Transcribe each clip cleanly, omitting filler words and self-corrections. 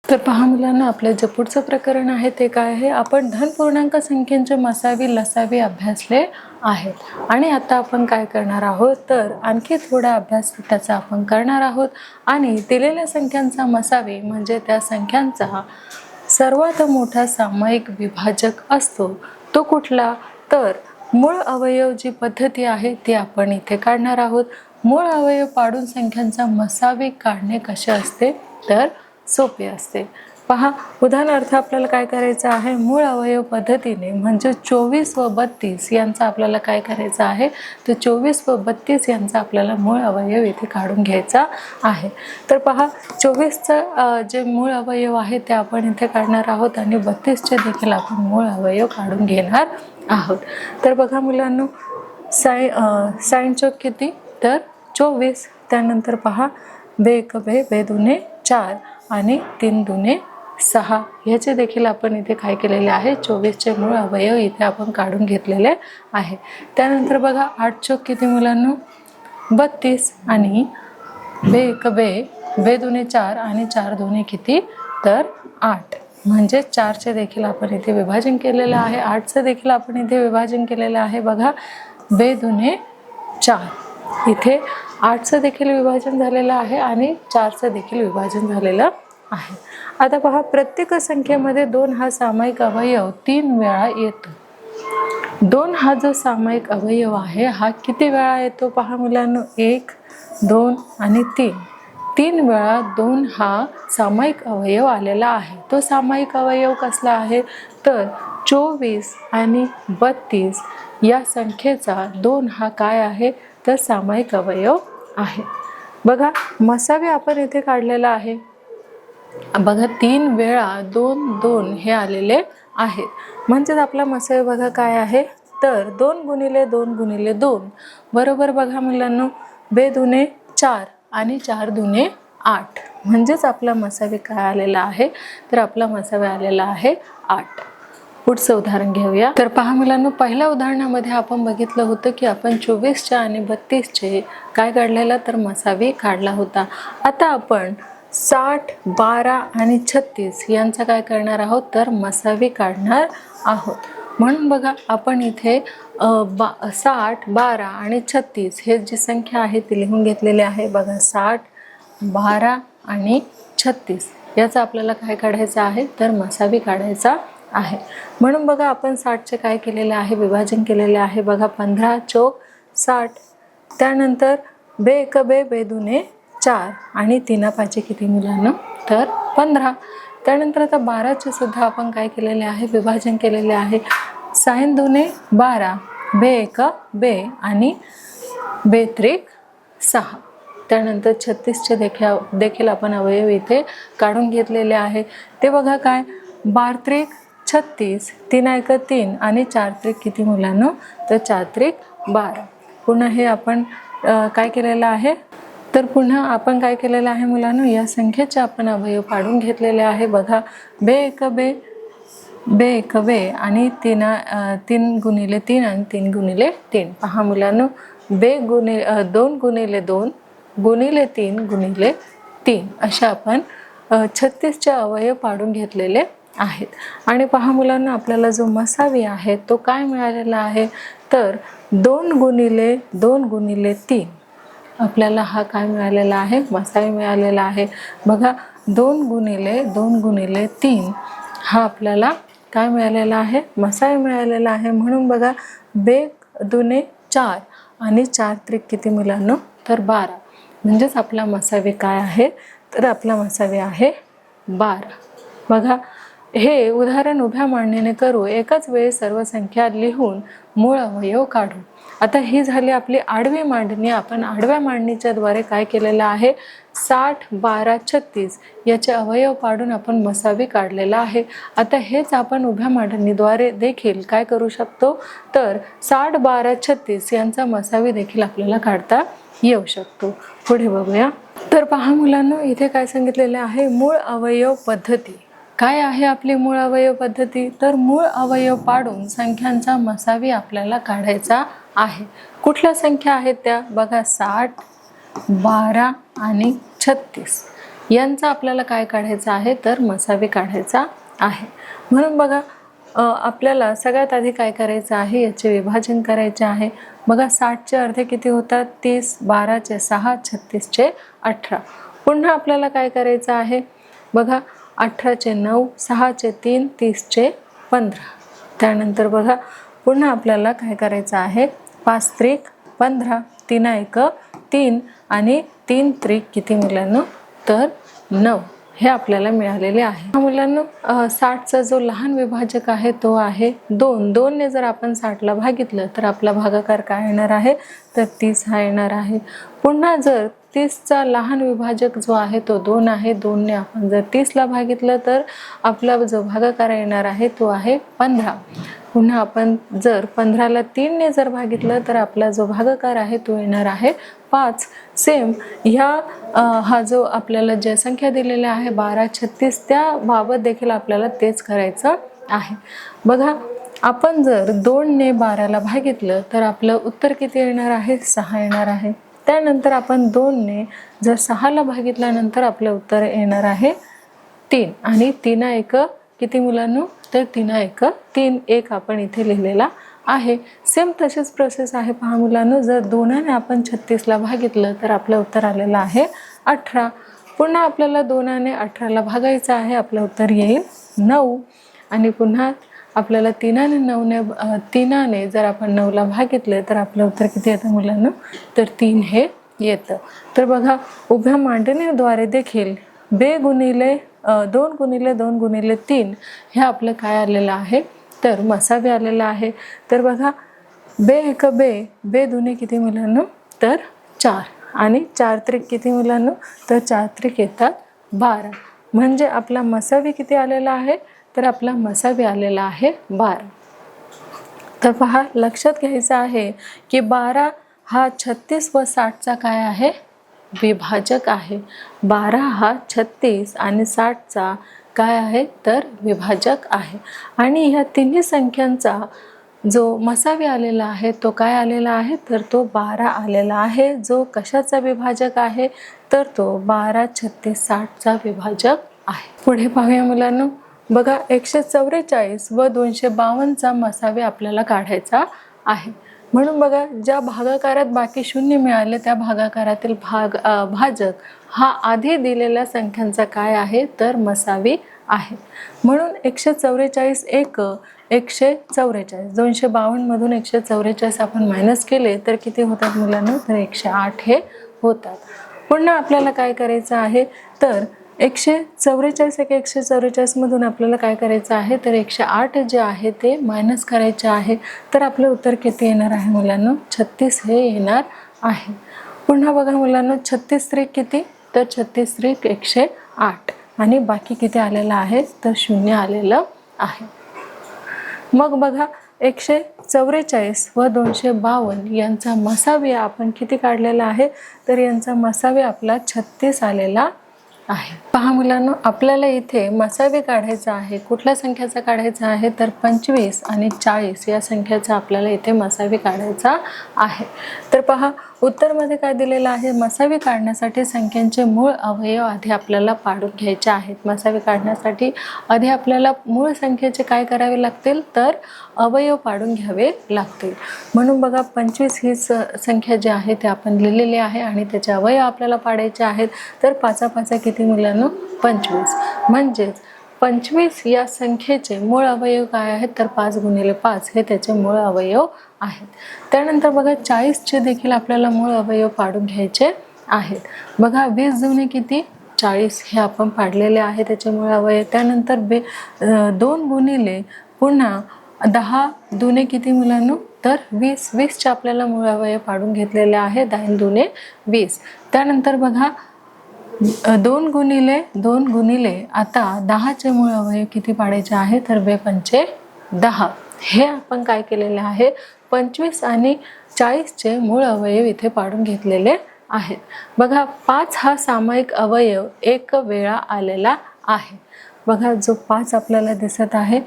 तर पहा मुलांना, आपलं जे पुढचं प्रकरण आहे ते काय आहे, आपण धनपूर्णांक संख्येचे मसावी लसावी अभ्यासले आहेत आणि आता आपण काय करणार आहोत तर आणखी थोडा अभ्यास त्याचा आपण करणार आहोत आणि दिलेल्या संख्यांचा मसावी म्हणजे त्या संख्यांचा सर्वात मोठा सामायिक विभाजक असतो तो कुठला, तर मूळ अवयव जी पद्धती आहे ती आपण इथे काढणार आहोत। मूळ अवयव पाडून संख्यांचा मसावी काढणे कसे असते तर सोपे असते। पहा, उदाहरणार्थ आपल्याला काय करायचं आहे, मूळ अवयव पद्धतीने म्हणजे 24 व 32 यांचा आपल्याला काय करायचं आहे, तर 24 व 32 यांचा आपल्याला मूळ अवयव इथे काढून घ्यायचा आहे। तर पहा, 24चा जे मूळ अवयव आहे ते आपण इथे काढणार आहोत आणि 32चे देखील आपण मूळ अवयव काढून घेणार आहोत। तर बघा मुलांनो, साइन चौक किती तर 24, त्यानंतर पहा बे एक बे, बे दुने 4 आणि 3 दुने 6 याचे देखील आपण इथे काय केलेले आहे, 24चे मूळ अवयव इथे आपण काढून घेतलेले आहे। त्यानंतर बघा 8 चौक किती मुलांनो 32 आणि बे एक बे, बे दुने 4 आणि 4 दुने किती तर 8, म्हणजे 4चे देखील आपण इथे विभाजन केलेलं आहे, 8चे देखील आपण इथे विभाजन केलेलं आहे। बघा बे दुने 4, इथे 8चं देखील विभाजन झालेलं आहे आणि 4चं देखील विभाजन झालेलं आहे। आता पहा, प्रत्येक संख्येमध्ये 2 हा सामायिक अवयव 3 वेळा येतो। 2 हा जो सामायिक अवयव आहे हा किती वेळा येतो पहा मुलांनो, 1 2 आणि 3, 3 वेळा 2 हा सामायिक अवयव आलेला आहे। तो सामायिक अवयव कसला आहे तर 24 आणि 32 या संख्येचा 2 हा काय आहे तर सामायिक अवयव आहे। बघा मसावी आपण इथे काढलेला आहे, बघा 3 वेळा 2 2 हे आलेले आहेत, म्हणजे आपला मसावी बघा काय आहे तर 2 गुणिले 2 गुणिले 2 बरोबर बघा मुलांनो बे दुने 4 आणि 4 दुने 8, म्हणजेच आपला मसावी काय आलेला आहे तर आपला मसावी आलेला आहे 8। पुढचं उदाहरण घेऊया। तर पहा मुलांनो, पहिल्या उदाहरणामध्ये आपण बघितलं होतं की आपण 24चे आणि 32चे काय काढलेला तर मसावी काढला होता। आता आपण 60 12 आणि 36 यांचा काय करणार आहोत तर मसावी काढणार आहोत। म्हणून बघा आपण इथे 60 12 आणि 36 हे जी संख्या आहे ती लिहून घेतलेली आहे। बघा 60 12 आणि 36 याचा आपल्याला काय काढायचं आहे तर मसावी काढायचा आहे। म्हणून बघा आपण 60चे काय केलेले आहे विभाजन केलेले आहे। बघा 15 चौक 60, त्यानंतर बे एक बे, बे दुने 4 आणि 3 पाचे किती मुलांना तर 15, त्यानंतर आता 12चे सुद्धा आपण काय केलेले आहे विभाजन केलेले आहे। साइन दुने 12, बे एक बे आणि बे त्रिक 6, त्यानंतर 36चे देखील आपण अवयव इथे काढून घेतलेले आहे। ते बघा काय 12 त्रिक 36, 3 एक 3 आणि 4 त्रिक किती मुलांनो तर 4 त्रिक 12। पुन्हा हे आपण काय केलेलं आहे तर पुन्हा आपण काय केलेलं आहे मुलांनो, या संख्येचे आपण अवयव काढून घेतलेले आहे। बघा बे एक बे, बे एक बे आणि 3 गुणिले 3 आणि 3 गुणिले 3, पहा मुलांनो बे 2 गुणिले 2 गुणिले 3 गुणिले 3 अशा आपण 36चे अवयव काढून घेतलेले आहेत। आणि पहा मुलांना, आपल्याला जो मसावी आहे तो काय मिळालेला आहे तर 2 गुणिले 2 गुणिले 3 आपल्याला हा काय मिळालेला आहे मसावी मिळालेला आहे। बघा 2 गुणिले 2 गुणिले 3 हा आपल्याला काय मिळालेला आहे मसावी मिळालेला आहे। म्हणून बघा बे दुने 4 आणि 4 त्रिक किती मुलांनो तर 12, म्हणजेच आपला मसावी काय आहे तर आपला मसावी आहे 12। बघा हे उदाहरण उभ्या मांडणीने करू, एकाच वेळी सर्व संख्या लिहून मूळ अवयव काढू। आता ही झाली आपली आडवी मांडणी। आपण आडव्या मांडणीच्या द्वारे काय केलेलं आहे 60 12 36 याचे अवयव काढून आपण मसावी काढलेला आहे। आता हेच आपण उभ्या मांडणीद्वारे देखील काय करू शकतो तर 60 12 36 यांचा मसावी देखील आपल्याला काढता येऊ शकतो। पुढे बघूया। तर पहा मुलांनो, इथे काय सांगितलेले आहे मूळ अवयव पद्धती। काय आहे आपली मूळ अवयव पद्धती तर मूळ अवयव पाडून संख्यांचा मसावी आपल्याला काढायचा आहे। कुठल्या संख्या आहेत त्या बघा 60 12 आणि 36 यांचा आपल्याला काय काढायचा आहे तर मसावी काढायचा आहे. म्हणून बघा आपल्याला सगळ्यात आधी काय करायचं आहे, याचे विभाजन करायचे आहे. बघा 60चे अर्धे किती होतात 30, 12चे 6, 36चे 18. पुन्हा आपल्याला काय करायचं आहे, बघा 18चे 9, 6चे 3, 30चे 15. त्यानंतर बघा पुन्हा आपल्याला काय करायचं आहे, 5 त्रिक 15, 3 1 3 आणि 3 त्रिक किती मुलांनो तर 9. हे आपल्याला मिळालेले आहे. मुलांनो 60चा जो लहान विभाजक आहे तो आहे 2. 2 ने जर आपण 60ला भागितलं तर आपला भागाकार काय येणार आहे तर 30 हा येणार आहे. पुन्हा जर 30चा लहान विभाजक जो आहे तो 2 आहे. 2 ने आपण जर 30ला भागितलं तर आपला जो भागाकार येणार आहे तो आहे 15. पुन्हा आपण जर 15ला 3 ने जर भागितलं तर आपला जो भागाकार आहे तो येणार आहे 5. सेम ह्या हा जो आपल्याला ज्या संख्या दिलेल्या आहे 12, 36 त्या बाबत देखील आपल्याला तेच करायचं आहे. बघा आपण जर 2 ने 12ला भागितलं तर आपलं उत्तर किती येणार आहे 6 येणार आहे. त्यानंतर आपण 2 ने जर 6ला भागितल्यानंतर आपलं उत्तर येणार आहे 3 आणि 3 1 किती मुलांनो तर 3 1 3. 1 आपण इथे लिहिलेला आहे. सेम तशीच प्रोसेस आहे पहा मुलांनो, जर 2 ने आपण 36ला भागितलं तर आपलं उत्तर आलेलं आहे 18. पुन्हा आपल्याला 2 ने 18ला भागायचं आहे, आपलं उत्तर येईल 9. आणि पुन्हा आपल्याला 3 ने जर आपण 9ला भागितलं तर आपलं उत्तर किती येतं मुलांनो तर 3 हे येतं. तर बघा उभ्या मांडणीद्वारे देखील 2 गुणिले 2 गुणिले 3 हे आपलं काय आलेलं आहे तर मसावी आलेलं आहे. तर बघा 2 1 2, 2 दुने किती मुलांनो तर 4 आणि 4 त्रिक किती मुलांनो तर 4 त्रिक येतात 12. म्हणजे आपला मसावी किती आलेला आहे तर आपला मसावी आलेला आहे 12. तर पहा लक्षात घ्यायचं आहे की 12 हा 36 व 60चा काय आहे विभाजक आहे. 12 हा 36 आणि 60चा काय आहे तर विभाजक आहे. आणि ह्या तिन्ही संख्यांचा जो मसावी आलेला आहे तो काय आलेला आहे तर तो 12 आलेला आहे. जो कशाचा विभाजक आहे तर तो 12, 36, 60चा विभाजक आहे. पुढे पाहूया मुलांनो. बघा 144 व 252चा मसावी आपल्याला काढायचा आहे. म्हणून बघा ज्या भागाकारात बाकी शून्य मिळाले त्या भागाकारातील भाजक हा आधी दिलेल्या संख्यांचा काय आहे तर मसावी आहे. म्हणून 144 1 144, 252 मधून 144 आपण मायनस केले तर किती होतात मुलांना तर 108 हे होतात. पुन्हा आपल्याला काय करायचं आहे तर 144 144 मधून आपल्याला काय करायचं आहे तर 108 जे आहे ते मायनस करायचे आहे. तर आपलं उत्तर किती येणार आहे मुलांनो 36 हे येणार आहे. पुन्हा बघा मुलांनो 36 त्रिक किती तर 36 त्रिक 108 आणि बाकी किती आलेलं आहे तर 0 आलेलं आहे. मग बघा 144 व 252 यांचा मसावी आपण किती काढलेला आहे तर यांचा मसावी आपला 36 आलेला आहे. पहा मुलांनो आपल्याला इथे मसावी काढायचा आहे. कुठल्या संख्याचा काढायचा आहे तर 25 आणि 40 या संख्याचा आपल्याला इथे मसावी काढायचा आहे. तर पहा उत्तरमध्ये काय दिलेलं आहे मसावी काढण्यासाठी संख्यांचे मूळ अवयव आधी आपल्याला पाडून घ्यायचे आहेत. मसावी काढण्यासाठी आधी आपल्याला मूळ संख्येचे काय करावे लागतील तर अवयव पाडून घ्यावे लागतील. म्हणून बघा 25 ही संख्या जी आहे ते आपण लिहिलेली आहे आणि त्याचे अवयव आपल्याला पाडायचे आहेत. तर 5 5 किती मुलांनो 25. म्हणजेच 25 या संख्येचे मूळ अवयव काय आहेत तर 5 गुणिले 5 हे त्याचे मूळ अवयव आहेत. त्यानंतर बघा 40चे देखील आपल्याला मूळ अवयव पाडून घ्यायचे आहेत. बघा 20 दुने किती 40 हे आपण पाडलेले आहे त्याचे मूळ अवयव. त्यानंतर 2 गुणिले पुन्हा 10 दुने किती मुलांनो तर 20. 20चे आपल्याला मूळ अवयव पाडून घेतलेले आहे. 10 दुने 20. त्यानंतर बघा 2 गुणिले आता 10चे मूळ अवयव किती पाडायचे आहे तर 2 पंचे 10. हे आपण काय केलेले आहे 25 आणि 40चे मूळ अवयव इथे पाडून घेतलेले आहेत. बघा 5 हा सामायिक अवयव एक वेळा आलेला आहे. बघा जो 5 आपल्याला दिसत आहे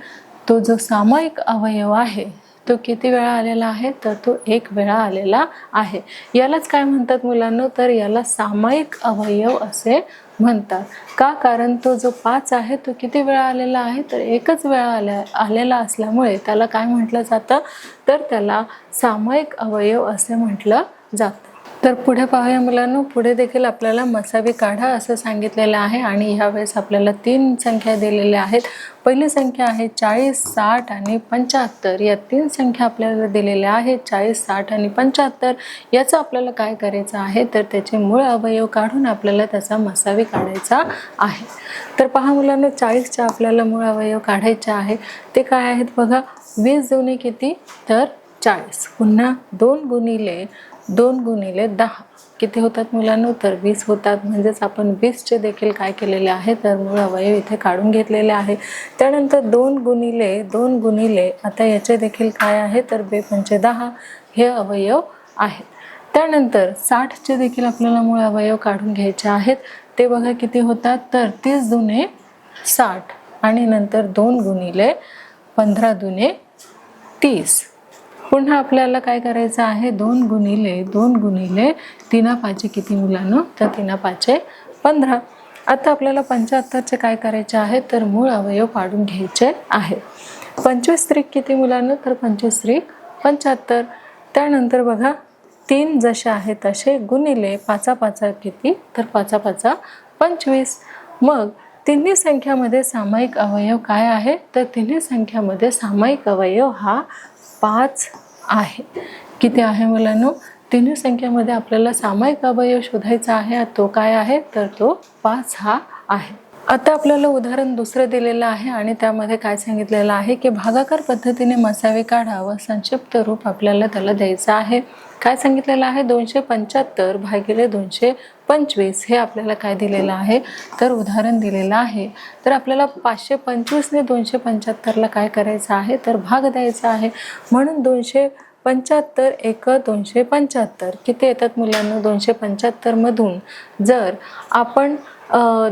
तो जो सामायिक अवयव आहे तो किती वेळा आलेला आहे तर तो एक वेळा आलेला आहे. यालाच काय म्हणतात मुलांनो तर याला सामायिक अवयव असे म्हणतात. का? कारण तो जो 5 आहे तो किती वेळा आलेला आहे, तर एकच वेळा आलेला असल्यामुळे त्याला काय म्हटलं जातं, तर त्याला सामायिक अवयव असे म्हटलं जातं. तर पुढे पाहूया मुलांनो, पुढे देखील आपल्याला मसावी काढा असं सांगितलेलं आहे आणि ह्यावेळेस आपल्याला 3 संख्या दिलेल्या आहेत. पहिली संख्या आहे 40, 60 आणि 75. या 3 संख्या आपल्याला दिलेल्या आहेत, 40, 60 आणि 75. याचं आपल्याला काय करायचं आहे, तर त्याचे मूळ अवयव काढून आपल्याला त्याचा मसावी काढायचा आहे. तर पहा मुलांनो, 40चा आपल्याला मूळ अवयव काढायचे आहे. ते काय आहेत बघा, 20 दुणे किती, तर 40. पुन्हा 2 गुणिले 10 किती होतात मुलांनो, तर 20 होतात. म्हणजेच आपण 20चे देखील काय केलेले आहे, तर मूळ अवयव इथे काढून घेतलेले आहे. त्यानंतर 2 गुणिले आता याचे देखील काय आहे, तर 2 पंचे 10 हे अवयव आहेत. त्यानंतर 60चे देखील आपल्याला मूळ अवयव काढून घ्यायचे आहेत. ते बघा किती होतात, तर 30 दुणे 60 आणि नंतर 2 गुणिले 15 दुणे 30. पुन्हा आपल्याला काय करायचं आहे, 2 गुणिले 3 पाचे किती मुलांनो, तर 3 पाचे 15. आता आपल्याला 75चे काय करायचे आहे, तर मूळ अवयव काढून घ्यायचे आहे. 25 त्रिक किती मुलांनो, तर 25 त्रिक 75. त्यानंतर बघा 3 जसे आहे तसे गुणिले 5 पाचा किती, तर 5 पाचा 25. मग तिन्ही संख्यामध्ये सामायिक अवयव काय आहे, तर तिन्ही संख्यामध्ये सामायिक अवयव हा 5 आहे. किती आहे मुलांनो, तिन्ही संख्यामध्ये आपल्याला सामायिक अवयव शोधायचा आहे. तो काय आहे, तर तो 5 हा आहे. आता आपल्याला उदाहरण दुसरं दिलेलं आहे आणि त्यामध्ये काय सांगितलेलं आहे, की भागाकार पद्धतीने मसावे काढा व संक्षिप्त रूप आपल्याला त्याला द्यायचं आहे. काय सांगितलेलं आहे, 275 भागिले 225 हे आपल्याला काय दिलेलं आहे, तर उदाहरण दिलेलं आहे. तर आपल्याला 525ने 275ला काय करायचं आहे, तर भाग द्यायचा आहे. म्हणून 275 एक 275 किती येतात मुलांना, 275 मधून जर आपण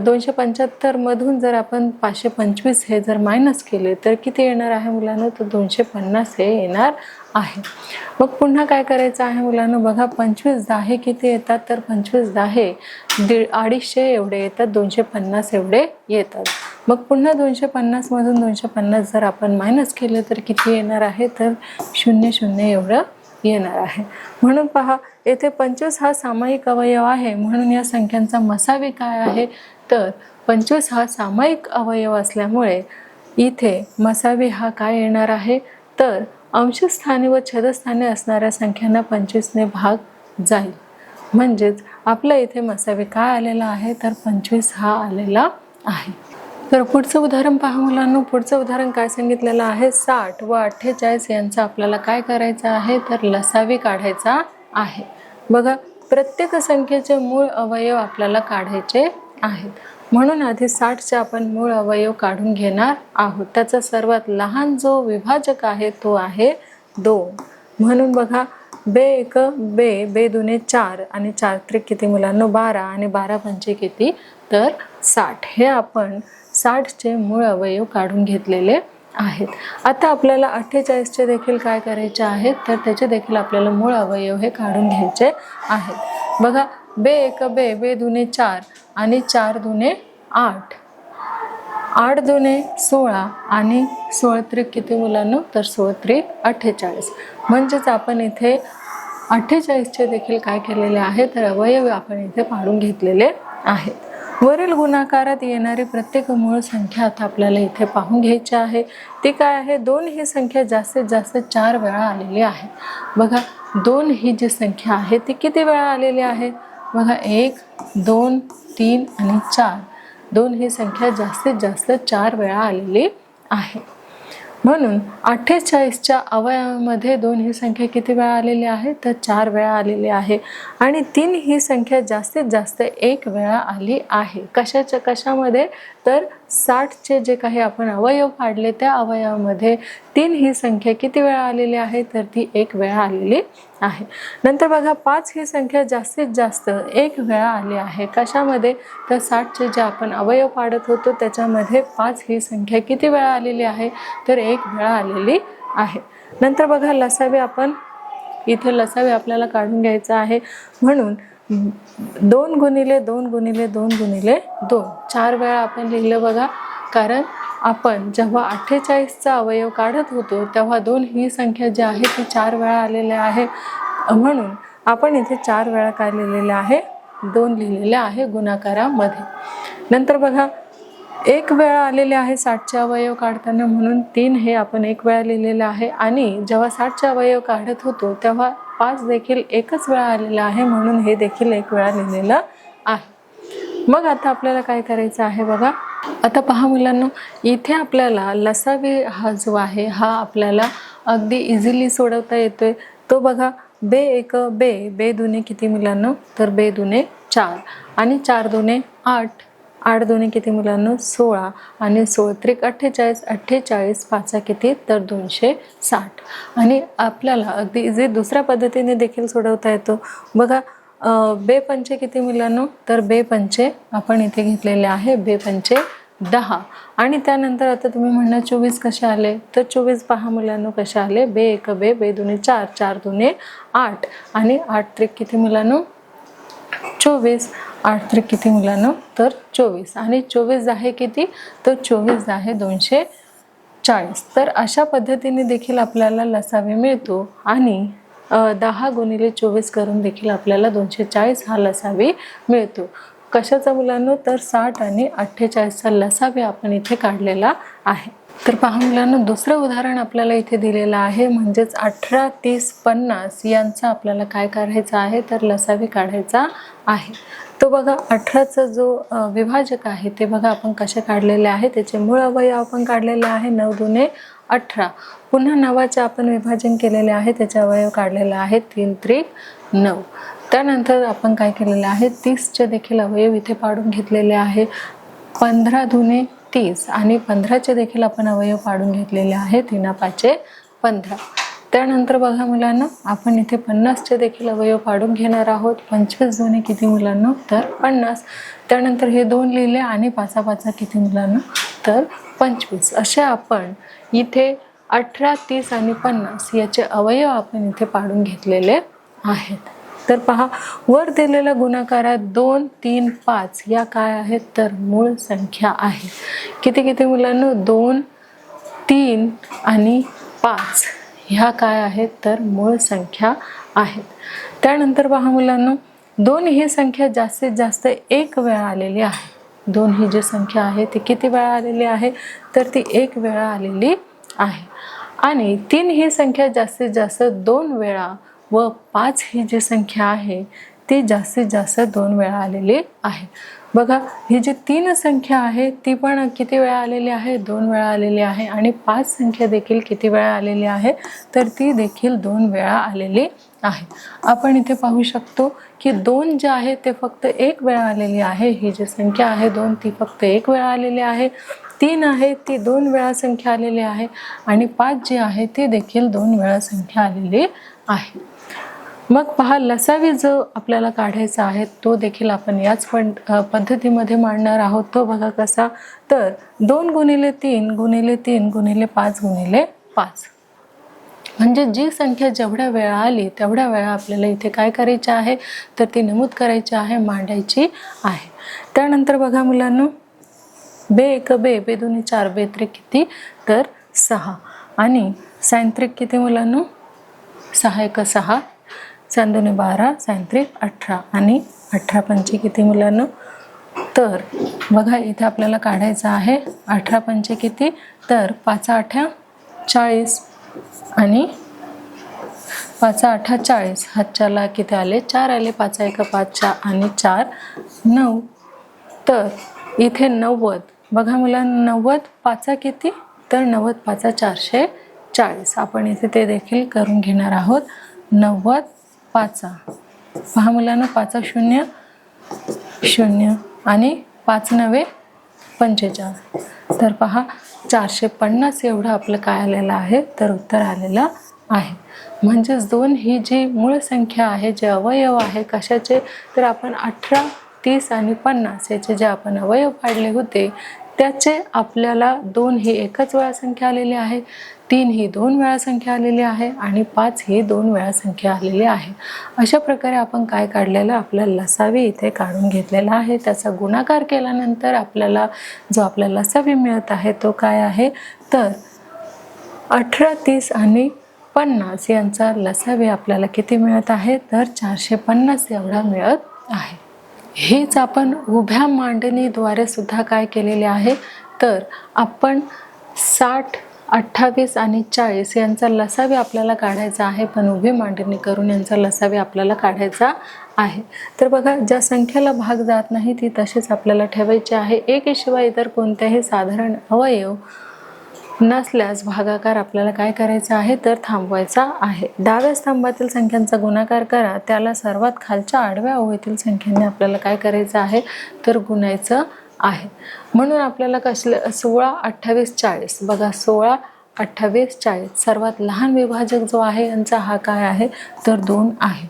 275 मधून जर आपण 525 हे जर मायनस केले तर किती येणार आहे मुलांना, तर 250 हे येणार आहे. मग पुन्हा काय करायचं आहे मुलांना, बघा 25 10 किती येतात, तर 25 10 250 एवढे येतात, 250 एवढे येतात. मग पुन्हा 250 मधून 250 जर आपण मायनस केले तर किती येणार आहे, तर 00 एवढं येणार आहे. म्हणून पहा, येथे 25 हा सामायिक अवयव आहे. म्हणून या संख्यांचा मसावी काय आहे, तर 25 हा सामायिक अवयव असल्यामुळे इथे मसावी हा काय येणार आहे, तर अंशस्थानी व छेदस्थानी असणाऱ्या संख्यांना 25ने भाग जाईल. म्हणजेच आपल्या इथे मसावी काय आलेला आहे, तर 25 हा आलेला आहे. तर पुढचं उदाहरण पहा मुलांनो, पुढचं उदाहरण काय सांगितलेलं आहे, 60 व 48 यांचा आपल्याला काय करायचं आहे, तर लसावी काढायचा आहे. बघा, प्रत्येक संख्येचे मूळ अवयव आपल्याला काढायचे आहेत. म्हणून आधी 60चे आपण मूळ अवयव काढून घेणार आहोत. त्याचा सर्वात लहान जो विभाजक आहे तो आहे 2. म्हणून बघा, बे 1 बे दुने 4 आणि 4 त्रिक किती मुलांनो, 12 आणि 12 पंचे किती, तर 60. हे आपण 60चे मूळ अवयव काढून घेतलेले आहेत. आता आपल्याला 48चे देखील काय करायचे आहेत, तर त्याचे देखील आपल्याला मूळ अवयव हे काढून घ्यायचे आहेत. बघा, बे 1 बे दुने 4 आणि 4 दुने 8, 8 दुने 16 आणि 16 त्रिक किती मुलांनो, तर 16 त्रिक 48. म्हणजेच आपण इथे 48चे देखील काय केलेले आहे, तर अवयव आपण इथे काढून घेतलेले आहेत. वरील गुणाकारात येणारी प्रत्येक मूळ संख्या आता आपल्याला इथे पाहून घ्यायची आहे. ती काय आहे, 2 ही संख्या जास्तीत जास्त 4 वेळा आलेली आहे. बघा, 2 ही जी संख्या आहे ती किती वेळा आलेली आहे, बघा 1 2 3 आणि 4. 2 ही संख्या जास्तीत जास्त 4 वेळा आलेली आहे. म्हणून 48च्या अवयवामध्ये 2 ही संख्या किती वेळा आलेली आहे, तर 4 वेळा आलेली आहे. आणि 3 ही संख्या जास्तीत जास्त 1 वेळा आली आहे. कशामध्ये, तर 60चे जे काही आपण अवयव काढले त्या अवयवामध्ये 3 ही संख्या किती वेळा आलेली आहे, तर ती 1 वेळा आलेली आहे. नंतर बघा, 5 ही संख्या जास्तीत जास्त 1 वेळा आली आहे. कशामध्ये, तर 60चे जे आपण अवयव काढत होतो त्याच्यामध्ये 5 ही संख्या किती वेळा आलेली आहे, तर 1 वेळा आलेली आहे. नंतर बघा, लसावी आपण इथे लसावी आपल्याला काढून घ्यायचं आहे. म्हणून 2 गुणिले 2 गुणिले 2 गुणिले 2 4 वेळा आपण लिहिलं बघा. कारण आपण जेव्हा 48चा अवयव काढत होतो तेव्हा 2 ही संख्या जी आहे ती 4 वेळा आलेली आहे, म्हणून आपण इथे 4 वेळा काय लिहिलेलं आहे, 2 लिहिलेले आहे गुणाकारामध्ये. नंतर बघा 1 वेळा आलेले आहे 60चे अवयव काढताना, म्हणून 3 हे आपण 1 वेळा लिहिलेलं आहे. आणि जेव्हा 60चे अवयव काढत होतो तेव्हा 5 देखील एकच वेळा आलेला आहे, म्हणून हे देखील 1 वेळा लिहिलेलं आहे. मग आता आपल्याला काय करायचं आहे बघा. आता पहा मुलांनो, इथे आपल्याला लसावी हा जो आहे हा आपल्याला अगदी इझिली सोडवता येतोय. तो बघा, बे एक बे, बे दुने किती मुलांनो, तर बे दुने 4 आणि 4 दुने 8, 8 दुने किती मुलांनो 16 आणि 16 त्रिक 48, 48 पाचा किती तर 260. आणि आपल्याला अगदी इझी दुसऱ्या पद्धतीने देखील सोडवता येतो बघा. बे पंचे किती मुलांनो, तर बे पंचे आपण इथे घेतलेले आहे, बे पंचे 10. आणि त्यानंतर आता तुम्ही म्हणणार 24 कसे आले, तर 24 पहा मुलांनो कसे आले, बे एक बे, बे दुने 4, 4 दुने 8 आणि 8 त्रिक किती मुलांनो 24, 8 त्रिक किती मुलांनो तर 24 आणि 24 आहे किती, तर 24 आहे 240. तर अशा पद्धतीने देखील आपल्याला लसावी मिळतो. आणि 10 गुणिले 24 करून देखील आपल्याला 240 हा लसावी मिळतो. कशाचा मुलांनो, तर 60 आणि 48चा लसावी आपण इथे काढलेला आहे. तर पहा मुलांनो, दुसरं उदाहरण आपल्याला इथे दिलेलं आहे, म्हणजेच 18, 30, 50 यांचा आपल्याला काय करायचं आहे, तर लसावी काढायचा आहे. तो बघा 18चा जो विभाजक आहे ते बघा आपण कसे काढलेले आहे, त्याचे मूळ अवयव आपण काढलेले आहे 9 दुने 18. पुन्हा 9चे आपण विभाजन केलेले आहे, त्याचे अवयव काढलेले आहे 3 त्रिक 9. त्यानंतर आपण काय केलेले आहे, 30चे देखील अवयव इथे पाडून घेतलेले आहे, 15 दुने 30 आणि 15चे देखील आपण अवयव पाडून घेतलेले आहे, 3 पाचे 15. त्यानंतर बघा मुलांना, आपण इथे 50चे देखील अवयव पाडून घेणार आहोत. 25 दुने किती मुलांना, तर 50. त्यानंतर हे 2 लिहिले आणि 5 पाचा किती मुलांना, तर 25. असे आपण इथे 18, 30 आणि 50 याचे अवयव आपण इथे पाडून घेतलेले आहेत. तर पहा, वर दिलेल्या गुणाकारात 2, 3, 5 या काय आहेत, तर मूळ संख्या आहे. किती किती मुलांना, 2, 3 आणि 5 ह्या काय आहेत, तर मूळ संख्या आहेत. त्यानंतर पहा मुलांना, 2 ही संख्या जास्तीत जास्त 1 वेळा आलेली आहे. 2 ही जी संख्या आहे ती किती वेळा आलेली आहे, तर ती 1 वेळा आलेली आहे. आणि 3 ही संख्या जास्तीत जास्त 2 वेळा व 5 ही जी संख्या आहे ती जास्तीत जास्त 2 वेळा आलेली आहे. बघा, ही जी 3 संख्या आहे ती पण किती वेळा आलेली आहे, 2 वेळा आलेली आहे. आणि 5 संख्या देखील किती वेळा आलेली आहे, तर ती देखील 2 वेळा आलेली आहे. आपण इथे पाहू शकतो की 2 जे आहे ते फक्त 1 वेळा आलेली आहे. ही जी संख्या आहे 2 ती फक्त 1 वेळा आलेली आहे. 3 आहे ती 2 वेळा संख्या आलेली आहे. आणि 5 जी आहे ती देखील 2 वेळा संख्या आलेली आहे. मग पहा, लसावी जो आपल्याला काढायचा आहे तो देखील आपण याच पद्धतीमध्ये मांडणार आहोत. तो बघा कसा, तर 2 गुणिले 3 गुणिले 3 गुणिले 5 गुणिले 5. म्हणजे जी संख्या जेवढ्या वेळा आली तेवढ्या वेळा आपल्याला इथे काय करायचे आहे, तर ती नमूद करायची आहे, मांडायची आहे. त्यानंतर बघा मुलांनो, बे एक बे, बे दुने 4, बे त्रिक किती तर 6 आणि साइन त्रिक किती मुलांनो, 6 एक 6, साइन दुने 12, साइन त्रिक 18 आणि 18 पंचे किती मुलांनो, तर बघा इथे आपल्याला काढायचं आहे 18 पंचे किती, तर 5 8 40 आणि 5 8 40. हातच्याला किती आले, 4 आले. 5 1 5 आणि 4 9. तर इथे 90. बघा मुलांना, 90 पाचा किती, तर 90 पाचा 440. आपण इथे ते देखील करून घेणार आहोत. 90 पाचा, पहा मुलांना, 5 0 0 आणि 5 9 45. तर पहा 450 एवढं आपलं काय आलेलं आहे, तर उत्तर आलेलं आहे. म्हणजेच 2 ही जी मूळ संख्या आहे, जे अवयव आहे कशाचे, तर आपण 18, 30 आणि 50 याचे जे आपण अवयव पाडले होते त्याचे आपल्याला 2 ही एकच वेळा संख्या आलेली आहे, 3 ही 2 वेळा संख्या आलेली आहे आणि 5 ही 2 वेळा संख्या आलेली आहे. अशा प्रकारे आपण काय काढलेलं, आपला लसावी इथे काढून घेतलेला आहे. त्याचा गुणाकार केल्यानंतर आपल्याला जो आपला लसावी मिळत आहे तो काय आहे, तर 18, 30 आणि 50 यांचा लसावी आपल्याला किती मिळत आहे, तर 450 एवढा मिळत आहे. हेच आपण उभ्या मांडणीद्वारे सुद्धा काय केलेले आहे, तर आपण 60, 28 आणि 40 यांचा लसावी आपल्याला काढायचा आहे, पण उभी मांडणी करून यांचा लसावी आपल्याला काढायचा आहे. तर बघा, ज्या संख्येला भाग जात नाही ती तशीच आपल्याला ठेवायची आहे. 1 शिवाय इतर कोणत्याही साधारण अवयव नसल्यास भागाकार आपल्याला काय करायचा आहे, तर थांबवायचा आहे. डाव्या स्तंभातील संख्यांचा गुणाकार करा, त्याला सर्वात खालच्या आडव्या ओळीतील संख्येने आपल्याला काय करायचं आहे, तर गुणायचं आहे. म्हणून आपल्याला 16, 28, 40 बघा, 16, 28, 40 सर्वात लहान विभाजक जो आहे यांचा हा काय आहे, तर 2 आहे.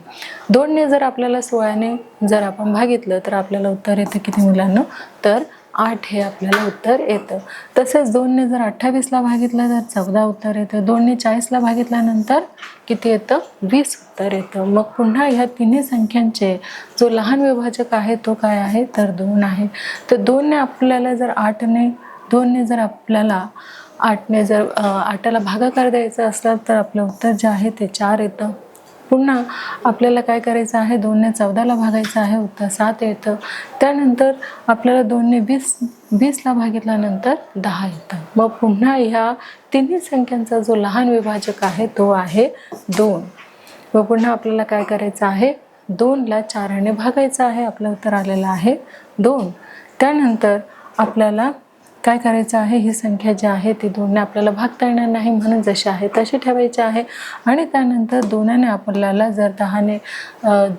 2ने जर आपल्याला 16ने जर आपण भागितलं तर आपल्याला उत्तर येतं किती मुलांना, तर 8 हे आपल्याला उत्तर येतं. तसेच 2ने जर 28ला भागितलं तर 14 उत्तर येतं. 2ने 40ला भागितल्यानंतर किती येतं, 20 उत्तर येतं. मग पुन्हा ह्या तिन्ही संख्यांचे जो लहान विभाजक आहे तो काय आहे, तर 2 आहे. तर 2ने आपल्याला जर 2ने जर आपल्याला 8ने जर 8ला भागाकार द्यायचा असला तर आपलं उत्तर जे आहे ते 4 येतं. पुन्हा आपल्याला काय करायचं आहे, 2ने 14ला भागायचं आहे, उत्तर 7 येतं. त्यानंतर आपल्याला 2ने 20ला भागितल्यानंतर 10 येतं. मग पुन्हा ह्या तिन्ही संख्यांचा जो लहान विभाजक आहे तो आहे 2. व पुन्हा आपल्याला काय करायचं आहे, 2ला 4ने भागायचं आहे, आपलं उत्तर आलेलं आहे 2. त्यानंतर आपल्याला काय करायचं आहे, ही संख्या जी आहे ती 2ने आपल्याला भागता येणार नाही, म्हणून जशी आहे तशी ठेवायची आहे. आणि त्यानंतर 2ने आपल्याला जर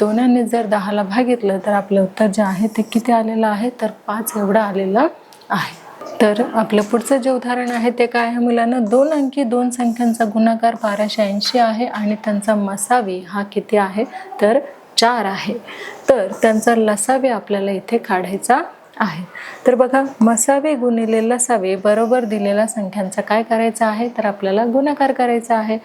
2ने जर 10ला भागितलं तर आपलं उत्तर जे आहे ते किती आलेलं आहे, तर 5 एवढं आलेलं आहे. तर आपलं पुढचं जे उदाहरण आहे ते काय आहे मुलांना, 2 अंकी 2 संख्यांचा गुणाकार 1280 आहे आणि त्यांचा मसावी हा किती आहे, तर 4 आहे. तर त्यांचा लसावी आपल्याला इथे काढायचा आहे. तर बघा, मसावी गुणिले लसावी बरोबर दिलेल्या संख्यांचा काय करायचा आहे, तर आपल्याला गुणाकार करायचा आहे.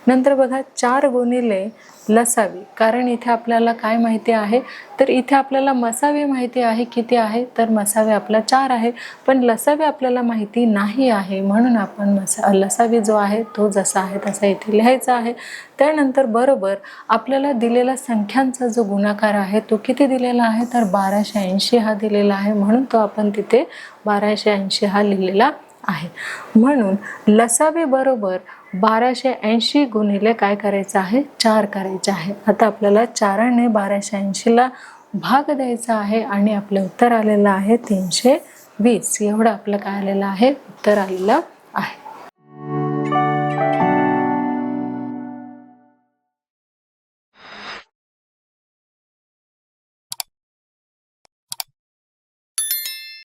नंतर बघा, 4 गुणिले लसावी, कारण इथे आपल्याला काय माहिती आहे, तर इथे आपल्याला मसावी माहिती आहे किती आहे, तर मसावी आपला 4 आहे, पण लसावी आपल्याला माहिती नाही आहे, म्हणून आपण लसावी जो आहे तो जसा आहे तसा इथे लिहायचा आहे. त्यानंतर बरोबर आपल्याला दिलेला संख्यांचा जो गुणाकार आहे तो किती दिलेला आहे, तर 1280 हा दिलेला आहे, म्हणून तो आपण तिथे 1280 हा लिहिलेला आहे. म्हणून लसावी बरोबर 1280 गुणिले काय करायचं आहे, 4 करायचे आहे. आता आपल्याला 4ने 1280ला भाग द्यायचा आहे आणि आपलं उत्तर आलेलं आहे 320. एवढं आपलं काय आलेलं आहे, उत्तर आलेलं